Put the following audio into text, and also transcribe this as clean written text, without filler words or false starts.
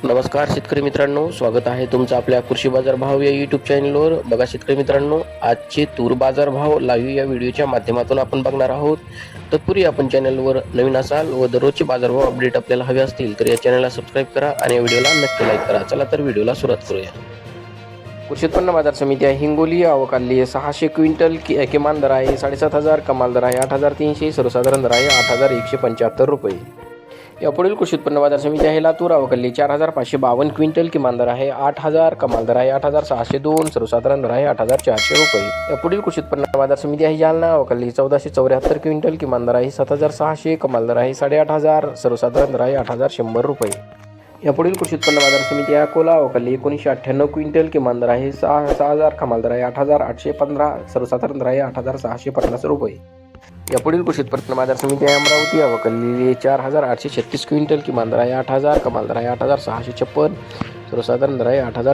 नमस्कार शेतकरी मित्रांनो, स्वागत आहे तुमचं आपल्या कृषी बाजार भाव या यूट्यूब चॅनलवर. बघा शेतकरी मित्रांनो, आजचे तूर बाजार भाव लाईव्ह या व्हिडिओच्या माध्यमातून आपण बघणार आहोत. तत्पूर्वी आपण चॅनलवर नवीन असाल व दररोजचे बाजारभाव अपडेट आपल्याला हवे असतील तर या चॅनलला सबस्क्राईब करा आणि या व्हिडिओला नक्की लाईक करा. चला तर व्हिडिओला सुरुवात करूया. कृषी उत्पन्न बाजार समिती आहे हिंगोली. आवक आली आहे 600 क्विंटल. किमान दर आहे 7,500, कमाल दर आहे 8,300, सर्वसाधारण दर आहे 8,175 रुपये. यापुढील कृषी उत्पन्न बाजार समिती आहे लातूर. आवकल्ली 4,552 क्विंटल. किमान दर आहे 8,000, कमाल दर आहे 8,602, सर्वसाधारण दर आहे 8,400 रुपये. यापुढील कृषी उत्पन्न बाजार समिती आहे जालना. आवकल्ली 1,474 क्विंटल. किमान दर आहे 7,600, कमाल दर आहे 8,500, सर्वसाधारण दर आहे 8,100 रुपये. यापुढील कृषी उत्पन्न बाजार समिती आहे अकोला. आवकल्ली 1998 क्विंटल. किमान दर आहे 6,000, कमाल दर आहे 8,815, सर्वसाधारण दर आहे 8,650 रुपये. यापुढील कृषी उत्पन्न बाजार समिती आहे अमरावती. आवकल्ली 4,836 क्विंटल. किमान दर आहे 8,000, कमाल दर आहे 8,656, सर्वसाधारण दर आहे 8,000.